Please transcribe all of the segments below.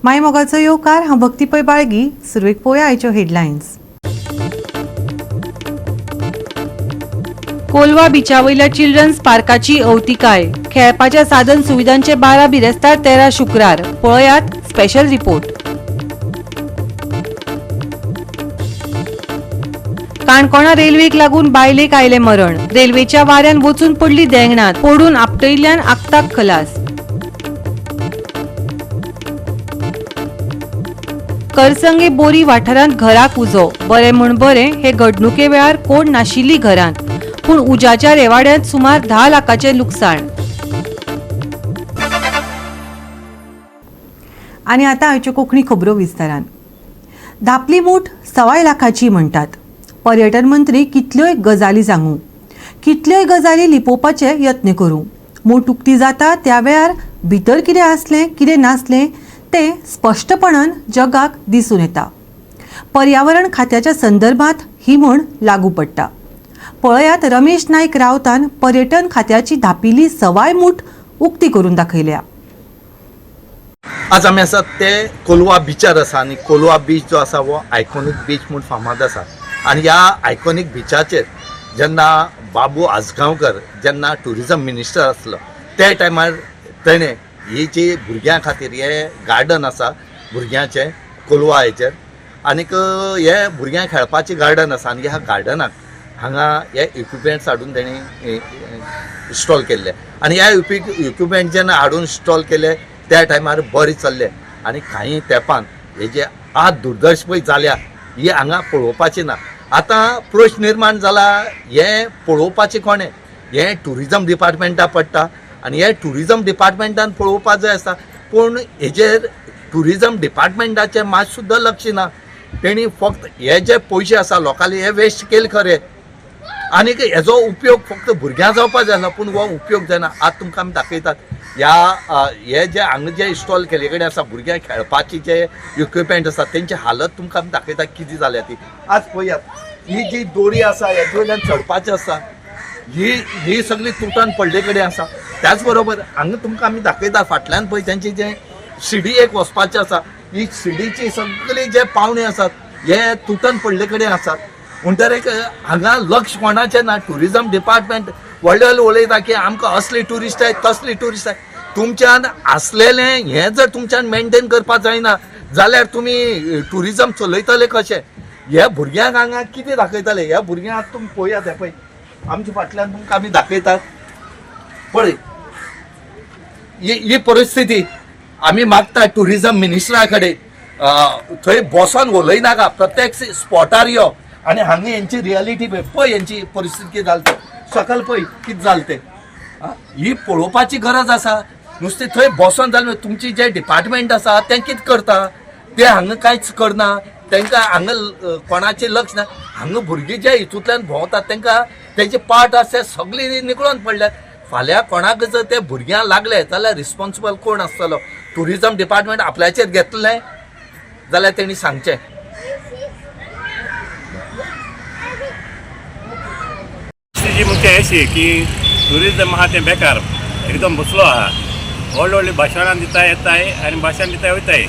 माय मोगाचो येवकार हांव भक्ती पै बाळगी. सुरवेक पळोवया आयच्यो हेडलायन्स. कोलवा बिचा वयल्या चिल्ड्रन्स पार्काची अवतिकाय. खेळपाच्या साधन सुविधांचे 12 बिरेस्तार 13 शुक्रार. पळयात स्पेशल रिपोर्ट. काणकोणा रेल्वेक लागून बायलेक आयले मरण. रेल्वेच्या वाऱ्यान वचून पडली देंगणात. पडून आपटयिल्ल्यान आगताक खलास. करसंगे बोरी वाठारांत घराक उजो. बरें म्हण बरें हे घडणुके वेळार कोण नाशिल्ली घरांत. पूण उज्याच्या रेवाड्यांत सुमार 10 लाखांचे लुकसाण. आनी आतां आयच्यो कोंकणी खबरो विस्तारान. धापली मूठ 1.25 लाखाची म्हणटात. पर्यटन मंत्री कितल्योय गजाली सांगू, कितल्योय गजाली लिपोवपाचे यत्न करूं. मूठ उक्ती जाता त्या वेळार भितर कितें आसलें कितें नासलें तें स्पश्टपणान जगाक दिसून येता. पर्यावरण खात्याच्या संदर्भात ही म्हण लागू पडटा. पळयात रमेश नायक रावतान पर्यटन खात्याची धापिल्ली 1.25 मूठ उक्ती करून दाखयल्या. आज आमी आसात ते कोलवा बिचार आसा आनी कोलवा बीच जो आसा वो आयकॉनीक बीच म्हणून फामाद आसा. आनी ह्या आयकॉनीक बिचाचेर जेन्ना बाबू आजगांवकर जेन्ना टुरिजम मिनिस्टर आसलो त्या टायमार तेणें ही जी भुरग्यां खातीर हे गार्डन आसा भुरग्यांचें कोलवा हेचेर आनीक हे भुरग्यांक खेळपाचें गार्डन आसा आनी ह्या गार्डनाक हांगा हे इक्विपमेंट्स हाडून तेणी इन्स्टॉल केल्ले आनी ह्या इक्विपमेंट जेन्ना हाडून इन्स्टॉल केले त्या टायमार बरें चल्लें. आनी कांय तेंपान हे जे आज दुर्दर्श पळय जाल्या ही हांगा पळोवपाची ना. आतां प्रश्न निर्माण जाला हे पळोवपाचें कोणें. हे टुरिजम डिपार्टमेंटा पडटा आनी हे टुरिजम डिपार्टमेंटान पळोवपाक जाय आसता. पूण हेजेर टुरिजम डिपार्टमेंटाचें मात सुद्दां लक्ष ना. तेणी फक्त हे जे पयशे आसा लोकांनी हे वेस्ट केले खरे आनीक हेजो उपयोग फक्त भुरग्यां जावपाक जायना पूण हो उपयोग जायना. आज तुमकां आमी दाखयतात हे जे हांगा जे इन्स्टॉल केले कडेन आसा भुरग्यांक खेळपाची जे इक्विपमेंट आसा तेंची हालत तुमकां आमी दाखयतात कितें जाल्या ती. आज पळयात ही जी दोरी आसा हेजे वयल्यान चडपाची आसा ही सगळी तुटून पडले कडेन आसा. त्याच बरोबर हांगा तुमकां आमी दाखयतात फाटल्यान पळय तेंची जे शिडी एक वचपाची आसा ही शिडीची सगळी जे पावणे आसात हे तुटून पडले कडेन आसात. म्हणटरीक हांगा लक्ष कोणाचें ना. टुरिजम डिपार्टमेंट व्हडले उलयता की आमकां असले ट्युरिस्ट आहेत तसले ट्युरिस्ट आहेत. तुमच्यान आसलेलें हें जर तुमच्यान मेंटेन करपाक जायना जाल्यार तुमी ट्युरिजम चलयतले कशें. ह्या भुरग्यांक हांगा कितें दाखयतले. ह्या भुरग्यांक तुमी पळयात हे पळय आमच्या फाटल्यान तुमकां आमी दाखयतात पळय ही परिस्थिती. आमी मागता टुरिजम मिनिस्टरा कडेन थंय बसोन उलयनाका प्रत्यक्ष स्पॉटार यो आनी हांगा हेंची रियलिटी पळय हेंची परिस्थिती कितें जाली सकल पळय कितें जालें तें. ही पळोवपाची गरज आसा. नुस्तें थंय बसोन जालें तुमची जे डिपार्टमेंट आसा तें कितें करता ते हांगा कांयच करना. तांकां हांगा कोणाचें लक्ष ना. हांगा भुरगीं जे हितूंतल्यान भोंवतात तांकां तेंचे पार्ट आसा सगळीं निकळोन पडल्यात. फाल्यां कोणाक जर ते भुरग्यांक लागले जाल्यार रिस्पॉन्सिबल कोण आसतलो. टुरिजम डिपार्टमेंट आपल्याचेर घेतलें जाल्यार तेणी सांगचें. जी मुख्य अशी की टुरिजम आहा तें बेकार एकदम बसलो आहा. व्हडली भाशणां दिता येताय आनी भाशण दिता वयताय.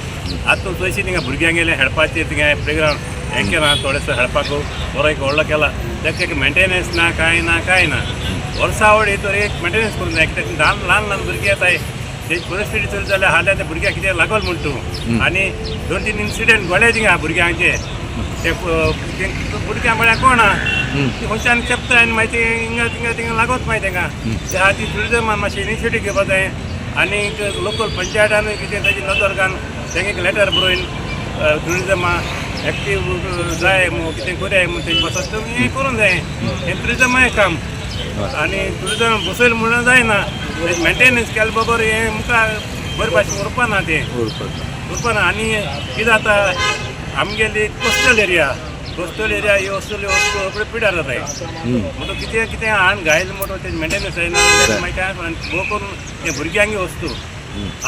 आतां चडशीं थिंगा भुरग्यांक गेले खेळपाचें थिंगा प्लेग्रावंड हें केलां थोडेसो खेळपाक बरो एक व्हडलो केला. ताका एक मेंटेनन्स ना कांय ना. वर्सा आवड येतो एक मेंटेनन्स करूंक जाय. कित्याक ल्हान भुरगीं येताय तेची परिस्थिती चली जाल्यार हाल्या त्या भुरग्यांक कितें लागल म्हण तूं. आनी 2-3 इन्सिडेंट घडले थिंगा भुरग्यांचे ते भुरग्यां म्हळ्यार कोण ती खंयच्यान चेपता आनी मागीर थिंगा लागत मागीर तांकां. त्या खातीर टुरिजमान मातशी इनिशिएटीव घेवपाक जाय. आनी लोकल पंचायतानूय कितें ताची नदर घालून तांकां एक लेटर बरोवन टुरिजमा एक्टीव जाय कितें करूया म्हूण तेंचे पासत हें करूंक जाय. हें टुरिजमाचें काम. आनी टुरिजम बसयलें म्हणून जायना. मेंटेनन्स केलें बरोबर हें मुखार बरे भाशेन उरपाना तें उरपाना. आनी कितें जाता आमगेली कोस्टल एरिया ही वस्तू सगळे पिड्यार जाताय. म्हणून कितें हाड घायल म्हणून तेजें मेंटेनन्स जायना मागीर काय भोव करून ते भुरग्यांक वस्तू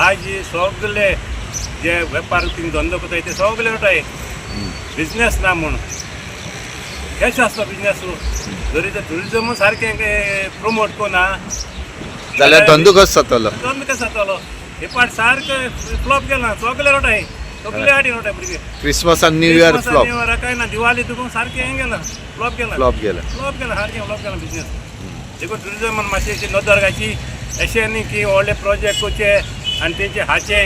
आज सगळे जे वेपार थिंग धंदो करताय ते सगळे वटाय बिजनेस ना म्हूण कशें आसता बिजनेस. जरी ते टुरिजम सारकें प्रमोट कोना जाल्यार धंदो कसो जातलो. हे पाट सारकें फ्लॉप केला सगळे वटाय. सगळे हाडी नव्हते भुरगे क्रिसमस आणि new year flop new year काय ना दिवाळी तुका सारकें हें गेलां फ्लॉप गेलां फ्लॉप गेला सारकें फ्लॉप गेलां बिजनेस देखून ट्युरिजमान मातशी अशी नदर घालची अशें न्ही की व्हडले प्रोजेक्ट करचे आनी तेंचे हाचे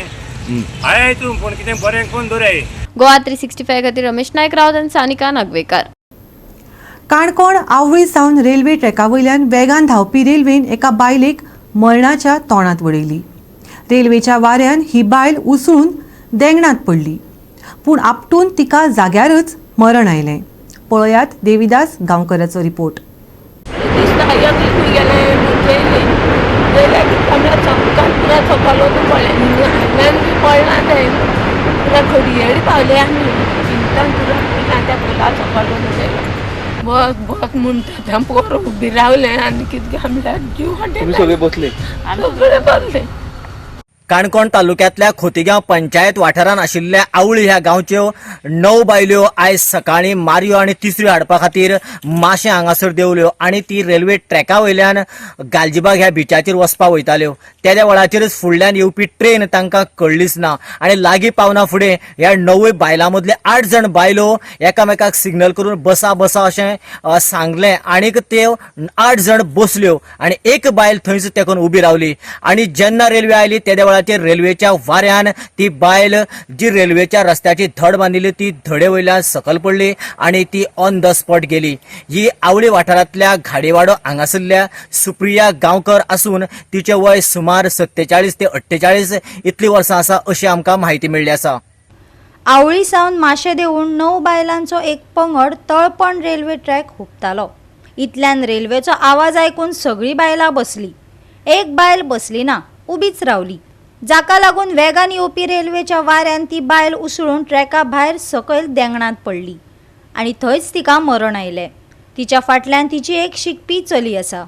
हाय हितून पूण कितें बरें कोण दवराय गोवा 365 खातीर रमेश नायक रावत आनी सानिका नागवेकर. काणकोण आवळी सावन रेल्वे ट्रॅका वयल्यान वेगान धांवपी रेल्वेन एका बायलेक मरणाच्या तोंडात वडयली. रेल्वेच्या वाऱ्यान ही बायल उसळून देंगणात पडली पूण आपटून तिका जाग्यारच मरण आयलें. पळयात देविदास गांवकराचो रिपोर्ट. पावले आमी चिंतान त्या पुला सकलो बस म्हणटा पोर उबी रावले आनी कितें आमल्या जीव हाडले सगळे बसले सगळे बसले. काणकोण तालुक्यांतल्या खोतिगांव पंचायत वाठारांत आशिल्ल्या आवळी ह्या गांवच्यो 9 बायल्यो आयज सकाळीं मारयो आनी तिसऱ्यो हाडपा खातीर माशें हांगासर देवल्यो आनी ती रेल्वे ट्रॅका वयल्यान गालजीबाग ह्या बिचाचेर वचपाक वयताल्यो. त्या वेळाचेरच फुडल्यान येवपी ट्रेन तांकां कळ्ळीच ना आनी लागीं पावना फुडें ह्या 9 बायलां मदले 8 जाण बायलो एकामेकाक सिग्नल करून बसा बसा अशें सांगलें आनीक त्यो 8 जाण बसल्यो आनी एक बायल थंयच तेकून उबी रावली आनी जेन्ना रेल्वे आयली त्या वेळाचेर रेल्वेच्या वाऱ्यान ती बायल जी रेल्वेच्या रस्त्याची धड बांदिल्ली ती धडे वयल्यान सकल पडली आनी ती ऑन द स्पॉट गेली. ही आवळी वाठारांतल्या घाडेवाडो हांगासरल्या सुप्रिया गांवकर आसून तिचें वय सुमार 47 ते 48 इतली वर्सां आसा अशी आमकां म्हायती मेळ्ळी आसा. आवळी सावन माशे देवून 9 बायलांचो एक पंगड तळपण रेल्वे ट्रॅक हुपतालो. इतल्यान रेल्वेचो आवाज आयकून सगळीं बायलां बसली. एक बायल बसली ना, उबीच रावली. जाका लागून वेगान येवपी रेल्वेच्या वाऱ्यान ती बायल उसळून ट्रॅका भायर सकयल देंगणात पडली आनी थंयच तिका मरण आयलें. तिच्या फाटल्यान तिची एक शिकपी चली आसा.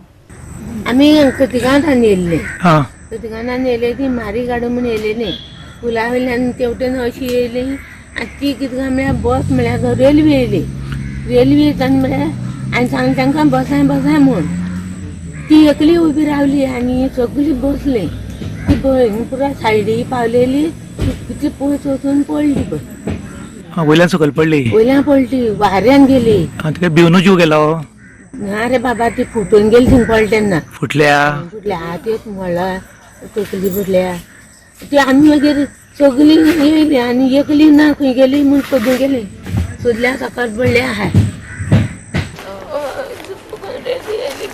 आमी खोतिगांवांत येयल्ले खोतिगांवांत येयले ती मारी गाडो म्हूण येयलेली पुला वयल्यान तेवटेन अशी येयली आनी ती कितें काय म्हळ्यार बस म्हळ्यार रेल्वे येयली रेल्वे येताना म्हळ्यार हांवें सांगलें तांकां बसाय बसाय म्हूण ती एकली उबी रावली आनी सगळीं बसली. ती पुरा सायडी पावलेली ती पयस वचून पडली बस वयल्यान सकयल पडली वयल्यान पडली वाऱ्यान गेली. तिका भिवनू जीव गेलो ना रे बाबा ती फुटून गेली थिंग पडले तेन्ना फुटल्या हात एक म्हणला तकली भरल्या ती आमी मागीर सगळीं येयली आनी एकली ना खंय गेली म्हूण सोदून गेली सोदल्या सकाळ पडले आहाय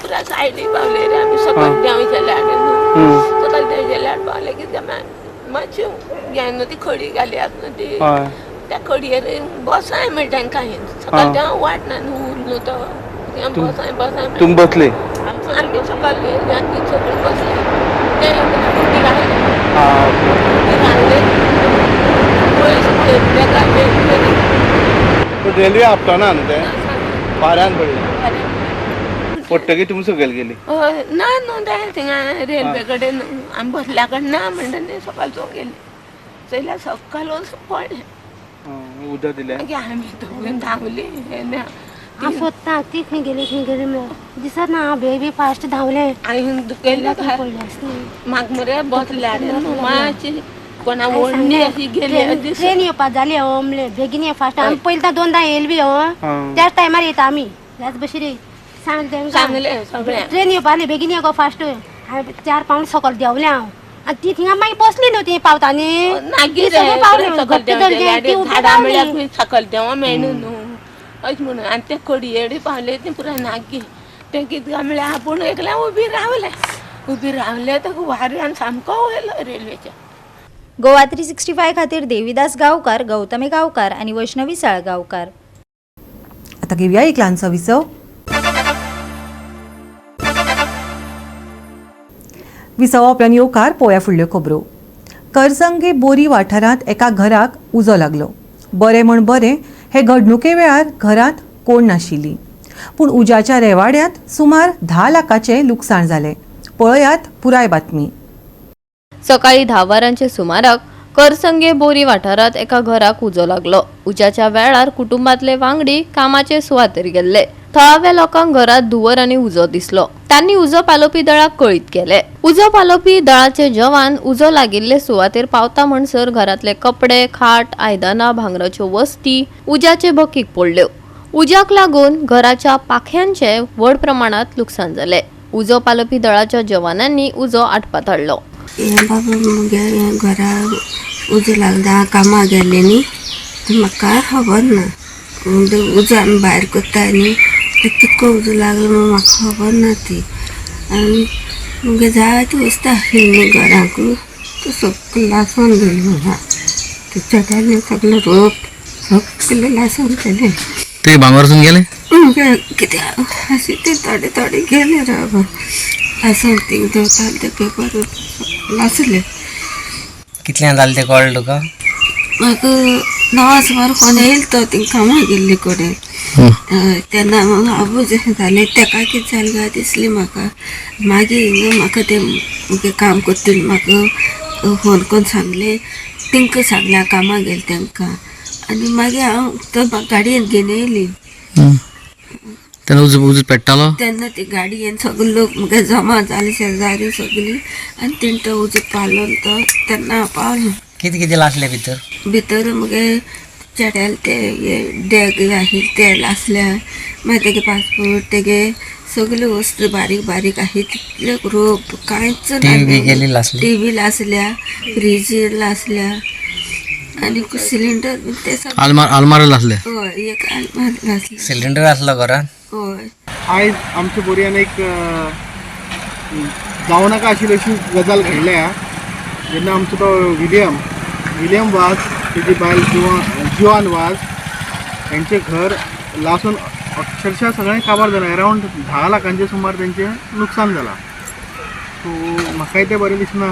पुरा सायडी पावले रे आमी सकाळ देंव गेले सकाळ देंव गेल्यार पावले कितें मातशी घेन ती खडी घाली आसा ती त्या खडयेर बसाय म्हणटा तांकां सकाळ देंव वाट ना न्हू तो बसाय बसाय तुम बसले आमी सकाळ आनी सगळीं बसले ते रेल्वे आपटना न्हू ते वाऱ्यान पडले पडटकीर तुमी सकयल गेली ना न्हू ते थिंगा रेल्वे कडेन आमी बसल्या कडेन ना म्हणटा न्ही सकाळचो गेली चयल्यार सकाळ वचून पडलें उदक दिलें मागीर आमी दोगूय धांवली हांव सोदता ती खंय गेली दिसत ना हांव बेबी फास्ट धांवलें हांवें दुखयल्लें म्हाका मरे बसल्यार मातशी कोणा व्हडली अशी गेली ट्रेन येवपाक जाली म्हणलें बेगीन ये फास्ट आमी पयलीं 2दा येयली बी त्याच टायमार येता आमी ह्याच बशीर सांगलें सगळें ट्रेन येवपाली बेगीन ये गो फास्ट हांवें 4 पावंड सकयल देंवलें हांव आनी ती थिंगा मागीर बसली न्हू ती पावतानी सकयल देंव मेळना न्हू अशें म्हणून आनी ते खडयेडी पावले ती पुराय नागी ते कितें काय म्हळ्यार आपूण एकल्या उबी रावले ताका वाऱ्यान सामको वयलो रेल्वेच्या. गोवा 365 खातीर देविदास गांवकार, गौतमी गांवकार आनी वैष्णवी साळगांवकार. आता घेऊया एक ल्हानसो विसव. विसवांतल्यान येवकार पळोवया फुडल्यो खबरो. करसंगे बोरी वाठारांत एका घराक उजो लागलो. बरें म्हण बरें हे घडणुके वेळार घरांत कोण नाशिल्ली पूण उज्याच्या रेवाड्यांत सुमार 10 लाखाचें लुकसाण जालें. पळयात पुराय बातमी. सकाळी 10 वरांचे सुमाराक करसंगे बोरी वाठारांत एका घराक उजो लागलो. उज्याच्या वेळार कुटुंबातले वांगडी कामाचे सुवातेर गेल्ले. थळाव्या लोकांक घरात धुवर आणि उजो दिसलो. त्यांनी उजो पालोवपी दळाक कळीत केले. उजो पालोवपी दळाचे जवान उजो लागिल्ले सुवातेर पावता म्हणसर घरातले कपडे, खाट, आयदनां, भांगराच्यो वस्ती उज्याचे भकीक पडल्यो. उज्याक लागून घराच्या पाख्यांचे व्हड प्रमाणात लुकसाण जाले. उजो पालोवपी दळाच्या जवानांनी उजो आटपात हाडलो. बाबा मुगे घरा उजो लागला कामाक गेले न्ही म्हाका खबर ना उजो आमी भायर करता न्ही कितको उजो लागलो म्हूण म्हाका खबर ना ती आनी मुगे जायती वस्त आसली न्ही घराक तो सगळो लासून गेलो म्हाका ते चेड्यान सगळो रोप सगळें लासून गेले. ते भांगरसून गेले मुगे कित्याक अशें ते थोडे थोडे गेले राव लासून तींग देवताले ते पेपर लासले. कितल्यां जालें तें कळ्ळें तुका? म्हाका 9 सुमार फोन येयलो तो थिंग कामाक गेल्ले कडेन तेन्ना आबूज जालें तेका कितें जालें काय दिसली म्हाका. मागीर म्हाका ते मुगे काम करतले म्हाका फोन करून सांगलें तेंकां सांगलें कामाक गेलें तेंकां आनी मागीर हांव तो गाडयेन घेवन येयली. तेन्ना उजो पेट्टालो तेन्ना ती गाडयेन सगळे लोक मुगे जमा जाले शेजारी सगळीं आनी तेणी तो उजो पालो तो तेन्ना हांव पावलें. कितें कितें लासलें भितर मुगे चेड्याल ते डॅग आशिल्ले ते लासल्या मागीर तेगे पासपोर्ट तेगे सगल्यो वस्तू बारीक बारीक आसात तितले रोप कांयच टीव्ही लासल्या फ्रीज लासल्या आनी सिलिंडर ते आलमार लासले. हय एक आलमार लासले. सिलिंडर आसलो घरान. हय आयज आमच्या बोरयान एक जावं नाका आशिल्ली अशी गजाल घडल्या जेन्ना आमचो तो विलियम वाझ तेजी बायल जिवान वाझ हेंचें घर लासून अक्षरशः सगळें काबार जालें. अरावंड 10 लाखांचे सुमार तेंचें लुकसाण जालां. सो म्हाकाय तें बरें दिसना.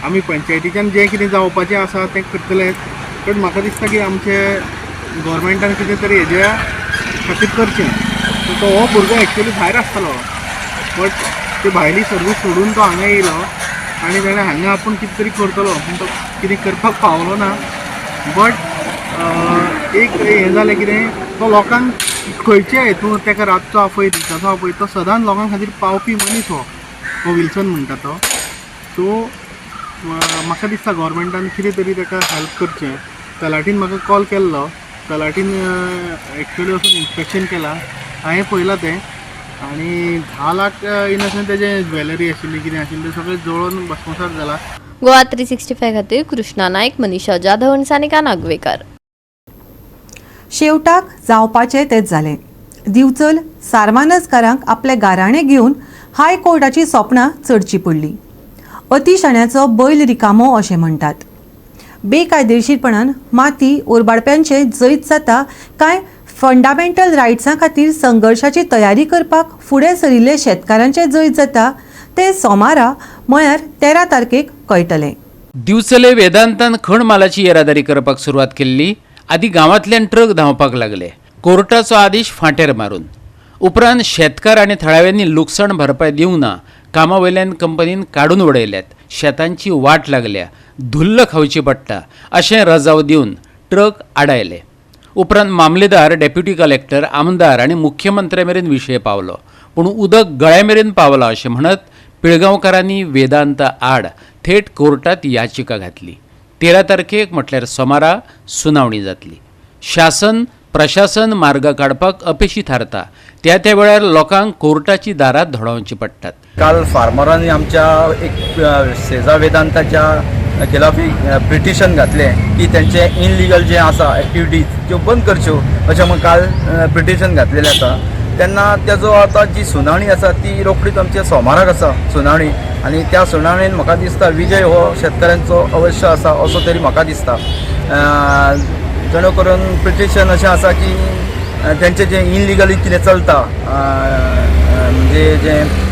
आमी पंचायतीच्यान जें कितें जावपाचें आसा तें करतलेच बट म्हाका दिसता की आमचे गोवोरमेंटान कितें तरी हेज्या खातीर करचें. सो तो हो भुरगो एक्चुली भायर आसतालो बट ती भायली सर्वीस सोडून तो हांगा येयलो आनी ताणें हांगा आपूण कितें तरी करतलो पूण तो कितें करपाक पावलो ना. बट एक हें जालें कितें तो लोकांक खंयच्या हेतून ताका रातचो आपय दिसाचो आपय तो सदांच लोकां खातीर पावपी मनीस हो विल्सन म्हणटा तो. सो म्हाका दिसता गोवोरमेंटान कितें तरी ताका हेल्प करचें. तलाटीन म्हाका कॉल केल्लो. तलाटीन एक्चुली वचून इन्स्पेक्शन केलां. हांवें पळयलां तें आनी 10 लाख इन अशें तेजें ज्वेलरी आशिल्ली कितें आशिल्लें तें सगळें जळोवन भस्मसात जालां. गोवा 365 खातीर कृष्णा नायक, मनीषा जाधव आनी सानिका नागवेकर. शेवटाक जावपाचें तेच जालें. दिवचल सारवानसकारांक आपले गाराणे घेवन हायकोर्टाची सपनां चडची पडली. अतिशाण्याचो बैल रिकामो अशें म्हणटात. बेकायदेशीरपणान माती ओरबाडप्यांचे जैत जाता काय फंडामेंटल रायट्सां खातीर संघर्शाची तयारी करपाक फुडें सरिल्ले शेतकारांचे जैत जाता ते सोमारा म्हळ्यार 13 तारखेक कळटलें. दिवचले वेदांतान खण मालाची येरादारी करपाक सुरवात केल्ली. आदी गांवांतल्यान ट्रक धांवपाक लागले. कोर्टाचो आदेश फांटेर मारून उपरांत शेतकार आनी थळाव्यांनी लुकसाण भरपाय दिवंक ना. कामा वयल्यान कंपनीन काडून उडयल्यात. शेतांची वाट लागल्या. धुल्ल खावची पडटा अशें रजाव दिवन ट्रक आडायले. उपरांत मामलेदार, डेप्युटी कलेक्टर, आमदार आनी मुख्यमंत्र्या मेरेन विशय पावलो. पूण उदक गळ्या मेरेन पावलां अशें म्हणत पिळगांवकारांनी वेदांत आड थेट कोर्टात याचिका घातली. 13 तारखेक म्हटल्यार सोमारा सुनावणी जातली. शासन प्रशासन मार्ग काडपाक अपेशी थारता. त्या वेळार लोकांक कोर्टाची दारां धोडावची पडटात. काल फार्मरांनी आमच्या एक सेजा वेदांताच्या खिलाफी पिटिशन घातलें की तेंचे इनलिगल जे आसा एक्टिविटीज त्यो बंद करच्यो अशें म्हाका काल पिटिशन घातलेलें आसा. तेन्ना तेजो आतां जी सुनावणी आसा ती रोखडीच आमच्या सोमाराक आसा सुनावणी आनी त्या सुनावणेन म्हाका दिसता विजय हो शेतकऱ्यांचो अवश्य आसा असो तरी म्हाका दिसता. जेणे करून पिटिशन अशें आसा की तेंचें जें इनलिगली कितें चलता म्हणजे जें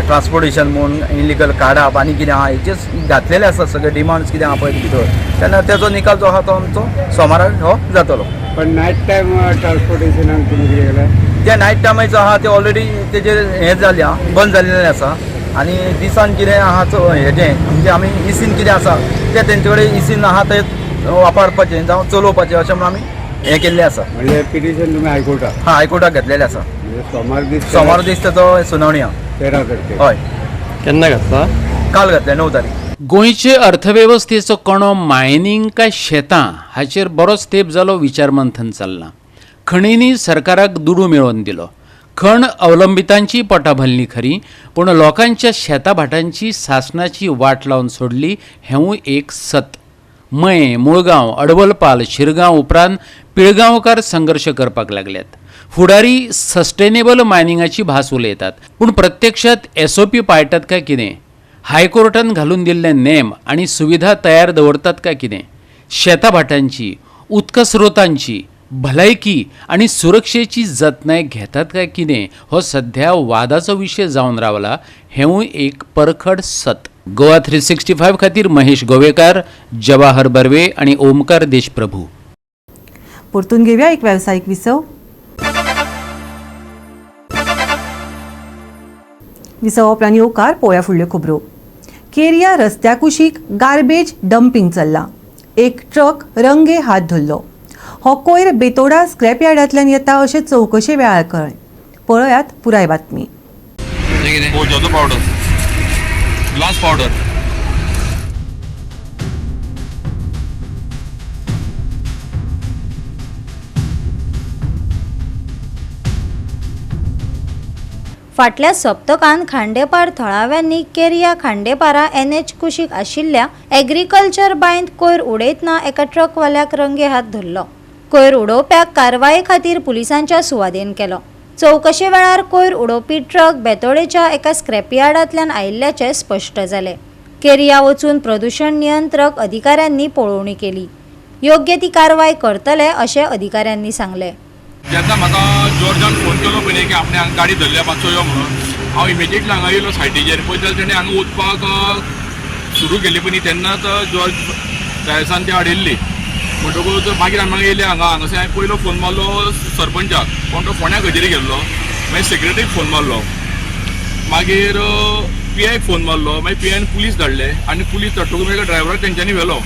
ट्रान्सपोर्टेशन म्हूण इनलिगल काडप आनी कितें आहा हेचेर घातलेले आसा सगळे डिमांड्स कितें आहा पळय भितर तेन्ना तेजो निकाल जो आहा तो आमचो सोमाराक हो जातलो. पण नायट टायम ट्रान्सपोर्टेशनाक तुमी कितें केलें? त्या नायट टायमाचो आहा ते ऑलरेडी तेजेर हें जालें बंद जाल्लेलें आसा आनी दिसान कितें आहा हेजें म्हणजे आमी इसीन कितें आसा तें तेंचे कडेन इसीन आहा तें वापरपाचें जावं चलोवपाचें अशें म्हणून आमी हें केल्लें आसा. म्हणजे पिटिशन तुमी हायकोर्टाक? हायकोर्टाक घातलेलें आसा. सोमार दीस ताचो सुनावणी आहा हय केन्ना घातला काल घातल्या 9 तारीख. गोंयचे अर्थवेवस्थेचो कणो मायनिंग काय शेतां हाचेर बरोच तेंप जालो विचारमंथन चल्लां. खणींनी सरकाराक दुडू मेळोवन दिलो. खण अवलंबितांची पोटां भरली खरी, पूण लोकांच्या शेता भाटांची सासणाची वाट लावन सोडली हेंवूय एक सत. मये, मुळगांव, अडवलपाल, शिरगांव उपरांत पिळगांवकार संघर्श करपाक लागल्यात. फुडारी सस्टेनेबल मायनिंगाची भास उलयतात, पूण प्रत्यक्षात SOP पाळटात काय कितें? हायकोर्टान घालून दिल्ले नेम आनी सुविधा तयार दवरतात काय कितें? शेता भाटांची, उदक स्रोतांची, भलायकी आनी सुरक्षेची जतनाय घेतात काय कितें हो सध्या वादाचो विशय जावन रावला हेंवूय एक परखड सत. गोवा 365 खातीर महेश गोवेकार, जवाहर बर्वे आनी ओमकार देशप्रभू. परतून घेवया एक वेवसायीक विसव. विसव उपरांत येवकार पळोवया फुडल्यो खबरो. केरिया रस्त्या कुशीक गार्बेज डंपिंग चल्लां. एक ट्रक रंगे हात धरलो. हो कोयर बेतोडा स्क्रॅप यार्डांतल्यान येता अशें चवकशे वेळार कळ्ळें. पळयात पुराय बातमी. पावडर ग्लास पावडर फाटल्या सप्तकांत खांडेपार थळाव्यांनी केरिया खांडेपारा NH कुशीक आशिल्ल्या एग्रीकल्चर बायंत कोयर उडयतना एका ट्रकवाल्याक रंगे हात धरलो. कोयर उडोवप्याक कारवाये खातीर पुलिसांच्या सुवाधीन केलो. चवकशे वेळार कोयर उडोवपी ट्रक बेतोडेच्या एका स्क्रॅपयार्डांतल्यान आयिल्ल्याचें स्पश्ट जालें. केरिया वचून प्रदूषण नियंत्रक अधिकाऱ्यांनी पळोवणी केली. योग्य ती कारवाय करतले अशें अधिकाऱ्यांनी सांगलें. जेन्ना म्हाका जॉर्जान फोन केलो पयलीं की आपणे हांगा गाडी धरल्या मातसो यो म्हणून हांव इमिजिएटली हांगा येयलो सायटीचेर. पळय जाल्यार तेणें हांगा वचपाक सुरू केली पयलीं तेन्नाच जॉर्ज जायसान ती हाडिल्ली. म्हणटकूच मागीर आमी येयले हांगासर हांवें पयलो फोन मारलो सरपंचाक, पण तो फोंड्या खजेरी गेल्लो. मागीर सेक्रेटरीक फोन मारलो, मागीर PIक फोन मारलो, मागीर PIन पुलीस धाडले आनी पुलीस धाडटकूच मागीर ड्रायव्हराक तेंच्यांनी व्हेलो.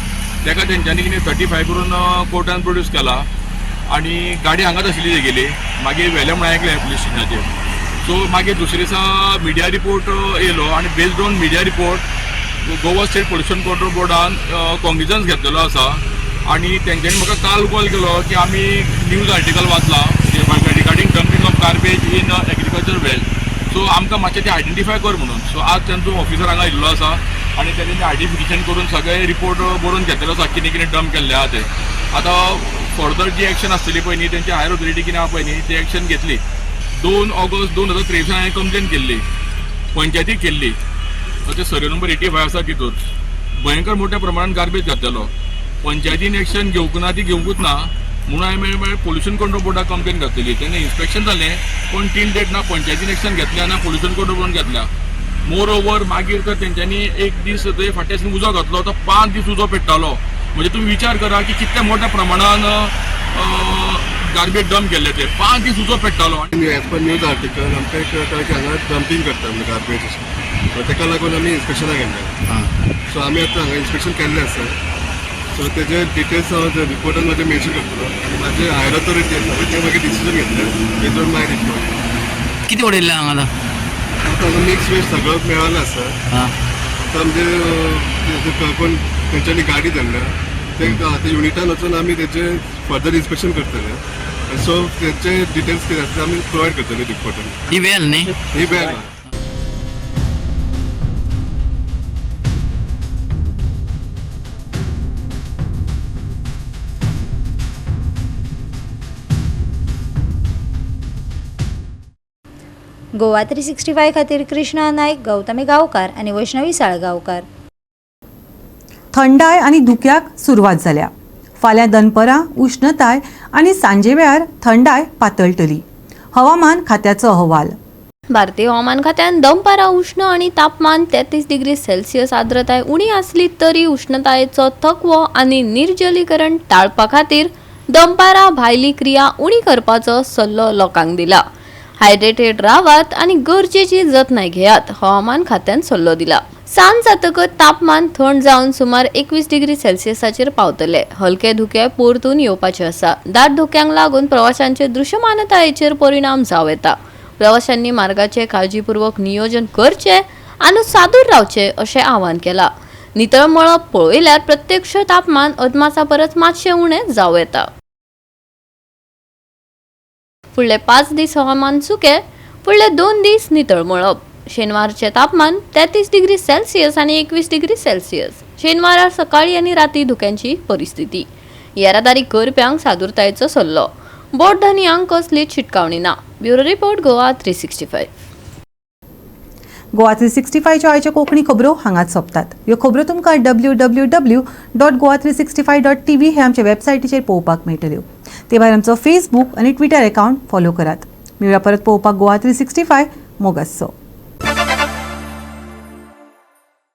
ताका तेंच्यांनी कितें 35 करून कोर्टान प्रोड्यूस केला आनी गाडी हांगाच आशिल्ली तेगेली. मागीर व्हेलें म्हणून आयकलें पुलीस स्टेशनाचेर. सो मागीर दुसरे दिसा मिडिया रिपोर्ट येयलो आनी based on media report Goa state pollution control बोर्डान कॉग्निजन्स घेतलेलो आसा. आनी तेंच्यांनी म्हाका काल कॉल केलो की आमी न्यूज आर्टिकल वाचला regarding dumping of garbage in agriculture well. So आमकां मातशें तें आयडेंटिफाय कर म्हणून. सो आज तेंचो ऑफिसर हांगा येयल्लो आसा आनी तेणी आयडेंटिफिकेशन करून सगळे रिपोर्ट बरोवन घेतलेलो आसा कितें कितें डंप केल्लें आहा तें. आतां फर्दर जी एक्शन आसतली पळय न्ही तेंची हायर ऑथॉरिटी कितें आहा पळय न्ही ती एक्शन घेतली. 2 ऑगस्ट 2023 हांवें कंप्लेन केल्ली, पंचायतीक केल्ली. ते सर्वे नंबर 85 आसा तितूर भयंकर मोठ्या प्रमाणात गार्बेज घातलेलो. पंचायतीन एक्शन घेवंक ना ती घेवंकूच ना म्हणून हांवें मागीर पोल्युशन कंट्रोल बोर्डाक कंप्लेन घातलेली. तेन्ना इन्स्पेक्शन जालें पण टील डेट ना पंचायतीन एक्शन घेतल्या ना पोल्युशन कंट्रोल बोर्डान घेतल्या. मोर ओवर मागीर तर तेंच्यांनी एक दीस फाटल्या दिसा उजो घातलो तो 5 दीस उजो पेट्टालो. म्हणजे तुम्ही विचार करा की कितल्या मोठ्या प्रमाणान गार्बेज डंप केल्ले ते 5 दीस उजो पेट्टालो. एज पर न्यूज आर्टिकल आमकां कळटा की हांगा डंपिंग करता म्हणजे गार्बेज. ताका लागून आमी इन्स्पेक्शनाक गेल्ले. सो आमी आतां हांगा इन्स्पेक्शन केल्लें आसा. सो तेजे डिटेल्स हांव रिपोर्टान म्हाजे मेन्शन करतलो आनी म्हाजे हायर ऑथॉरिटी आसा ते मागीर डिसिजन घेतले बेज ऑन माय रिपोर्ट. किती उडयल्ले हांगा आतां हांगा मिक्स वेस्ट सगळो मेळालो आसा. आतां म्हणजे कोण तेंच्यांनी गाडी धरल्या ते आतां युनिटान वचून आमी तेचे फर्दर इन्स्पेक्शन करतले. सो तेचे डिटेल्स कितें आसा आमी प्रोवायड करतले रिपोर्टान. ही वेल न्ही ही बॅग गोवा 365 खातीर कृष्णा नायक, गौतमी गांवकार आनी वैष्णवी साळगांवकार. थंडाय आनी धुक्याक सुरवात जाल्या. फाल्यां दनपरां उश्णताय आनी सांजे वेळार थंडाय पातळटली. हवामान खात्याचो अहवाल. भारतीय हवामान खात्यान दनपारां उष्ण आनी तापमान 33 डिग्री सेल्सियस आर्द्रताय उणी आसली तरी उष्णतायेचो थकवो आनी निर्जलीकरण टाळपा खातीर दनपारां भायली क्रिया उणी करपाचो सल्लो लोकांक दिला. हायड्रेटेड रावात आनी गरजेची जतनाय घेयात हवामान खात्यान सल्लो दिला. सांज जातकच तापमान थंड जावन सुमार 21 डिग्री सेल्सियसाचेर पावतले. हलके धुके परतून येवपाचे आसा. दाट धुक्यांक लागून प्रवाशांचे दृश्यमानतायेचेर परिणाम जावं येता. प्रवाशांनी मार्गाचे काळजीपूर्वक नियोजन करचे आणि सादूर रावचे अशें आवाहन केलां. नितळ मळब पळयल्यार प्रत्यक्ष तापमान अदमासा परस मातशें उणें जावं येता. फुडले 5 दीस हवामान सुकें, फुडले 2 दीस नितळ मळब. शेनवारचे तापमान 33 डिग्री सेल्सियस आणि 21 डिग्री सेल्सियस. शेनवारा सकाळी आणि राती धुक्यांची परिस्थिती. येरादारी करप्यांक सादूरतायेचो सल्लो. बोट धनियांक कसलीच शिटकावणी ना. Bureau report Goa 365. गोवा 365च्यो आयच्यो कोंकणी खबरो हांगाच सोंपतात. ह्यो खबरो तुमकां www.goa365.tv हे आमचे वेबसायटीचेर पळोवपाक मेळटल्यो. ते भायर आमचो फेसबूक आनी ट्विटर अकावंट फॉलो करात. मेळुया परत पळोवपाक गोवा 365 मोगासो.